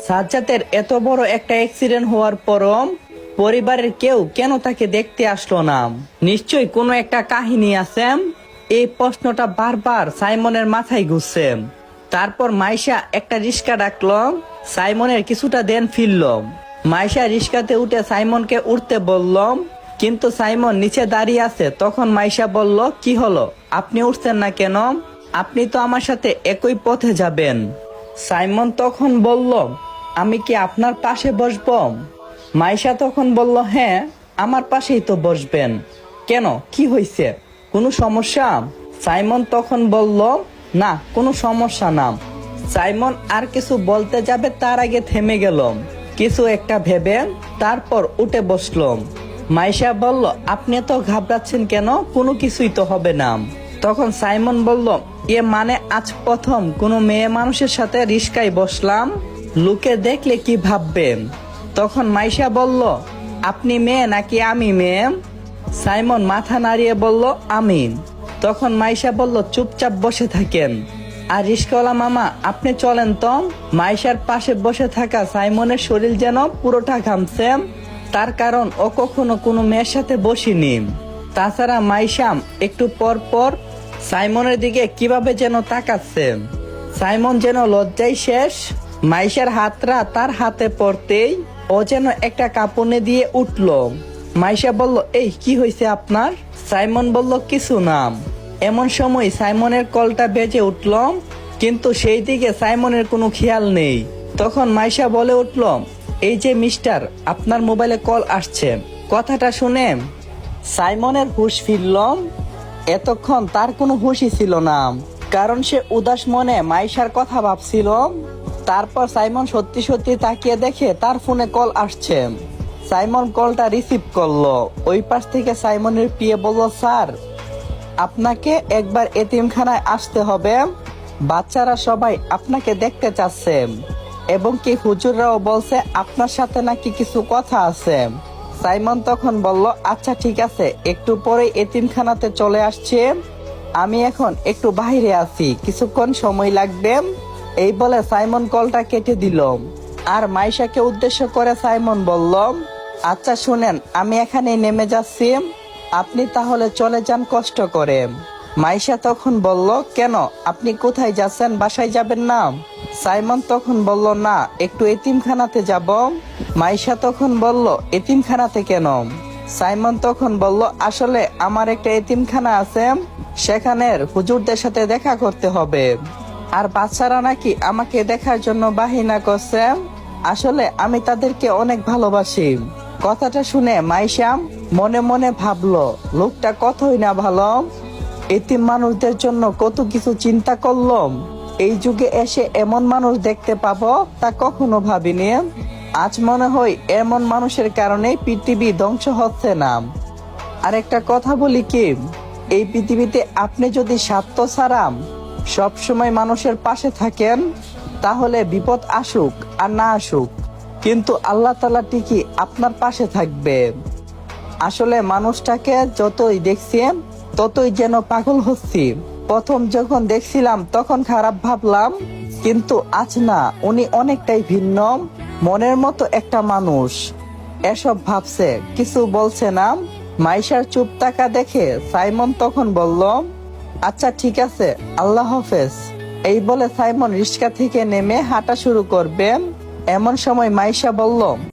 সাজ্জাদের এত বড় একটা অ্যাক্সিডেন্ট হওয়ার পরও পরিবারের কেউ কেন তাকে দেখতে আসলো না? নিশ্চয়ই কোনো একটা কাহিনী আছে। এই প্রশ্নটা বারবার সাইমনের মাথায় ঘুরছে। তারপর মাইশা একটা রিস্কা ডাকলো। সাইমনের কিছুটা দেন ফিরল। মাইশা রিস্কাতে উঠে সাইমনকে উঠতে বলল, কিন্তু সাইমন নিচে দাঁড়িয়ে আছে। তখন মাইশা বলল, কি হলো, আপনি উঠছেন না কেন? আপনি তো আমার সাথে একই পথে যাবেন। সাইমন তখন বলল, আমি কি আপনার পাশে বসবো? মাইশা তখন বলল, হ্যাঁ, আমার পাশেই তো বসবেন। কেন, কি হয়েছে, কোনো সমস্যা? সাইমন তখন বলল, না, কোনো সমস্যা না। সাইমন আর কিছু বলতে যাবে তার আগে থেমে গেল, কিছু একটা ভেবে তারপর উঠে বসল। মাইশা বলল, আপনি তো ঘাবড়াচ্ছেন কেন, কোনো কিছুই তো হবে না। তখন সাইমন বলল, মানে আজ প্রথম কোনো মেয়ে মানুষের সাথে রিস্কায় বসলাম, লোকে দেখলে কি ভাববে? তখন মাইশা বলল, আপনি মেয়ে নাকি আমি মেয়ে? সাইমন মাথা নাড়িয়ে বলল, আমি। তখন মাইশা বলল, চুপচাপ বসে থাকেন, আর রিস্কাওয়ালা মামা আপনি চলেন তো। মাইশার পাশে বসে থাকা সাইমনের শরীর যেন পুরোটা ঘামছে, তার কারণ ও কখনো কোনো মেয়ের সাথে বসিনি। তাছাড়া মাইশা একটু পর পর সাইমনের দিকে কিভাবে যেন তাকাচ্ছে। সাইমন যেন লজ্জায় শেষ। মাইশার হাতটা তার হাতে পড়তেই ও যেন একটা কাঁপুনি দিয়ে উঠল। মাইশা বলল, এই কি হয়েছে আপনার? সাইমন বলল, কিছু না। এমন সময় সাইমনের কলটা বেজে উঠল, কিন্তু সেই দিকে সাইমনের কোনো খেয়াল নেই। তখন মাইশা বলে উঠল, এই যে মিস্টার, আপনার মোবাইলে কল আসছে। কথাটা শুনে সাইমনের হুঁশ ফিরল। এতক্ষণ তার কোনো হুঁশই ছিল না, কারণ সে উদাস মনে মাইশার কথা ভাবছিল। তারপর সাইমন সত্যি সত্যি তাকিয়ে দেখে তার ফোনে কল আসছে। সাইমন কলটা রিসিভ করলো। ওই পাশ থেকে সাইমনের পিয়ে বলল, স্যার, আপনাকে একবার এতিমখানায় আসতে হবে। বাচ্চারা সবাই আপনাকে দেখতে চাচ্ছে, এবং কি হুজুররাও বলছে আপনার সাথে নাকি কিছু কথা আছে। সাইমন তখন বলল, আচ্ছা ঠিক আছে, একটু পরে এতিমখানাতে চলে আসছে। আমি এখন একটু বাইরে আছি, কিছুক্ষণ সময় লাগবে। এই বলে সাইমন কলটা কেটে দিল। আর মাইশাকে উদ্দেশ্য করে সাইমন বলল, আচ্ছা শুনেন, আমি এখানে নেমে যাচ্ছি, আপনি তাহলে চলে যান কষ্ট করে। মাইশা তখন বলল, কেন, আপনি কোথায় যাচ্ছেন, বাসায় যাবেন না? সাইমন তখন বলল, না, একটু এতিমখানাতে যাব। মাইশা তখন বলল, এতিমখানাতে কেন? সাইমন তখন বলল, আসলে আমার একটা এতিমখানা আছে, সেখানের হুজুরদের সাথে দেখা করতে হবে। আর বাচ্চারা নাকি আমাকে দেখার জন্য বাহিনা করছে। আসলে আমি তাদেরকে অনেক ভালোবাসি। কথাটা শুনে মাইশা মনে মনে ভাবলো, লোকটা কতই না ভালো, এতিম মানুষদের জন্য কত কিছু চিন্তা করলো। এই যুগে এসে এমন মানুষ দেখতে পাবো তা কখনো ভাবিনি। আজ মনে হয় এমন মানুষের কারণে পৃথিবী ধ্বংস হচ্ছে না। আর একটা কথা বলি কি, এই পৃথিবীতে আপনি যদি স্বার্থ ছাড়া সবসময় মানুষের পাশে থাকেন, তাহলে বিপদ আসুক আর না আসুক, কিন্তু আল্লাহ তাআলা ঠিকই আপনার পাশে থাকবে। আসলে মানুষটাকে যতই দেখছি ততই যেন পাগল হচ্ছি। প্রথম যখন দেখছিলাম তখন খারাপ ভাবলাম, কিন্তু আজ না, উনি অনেকটাই ভিন্ন, মনের মতো একটা মানুষ। এসব ভাবছে, কিছু বলছে না। মাইশার চুপ থাকা দেখে সাইমন তখন বলল, আচ্ছা ঠিক আছে, আল্লাহ হাফেজ। এই বলে সাইমন রিক্সা থেকে নেমে হাঁটা শুরু করবে। এমন সময় মাইশা বলল,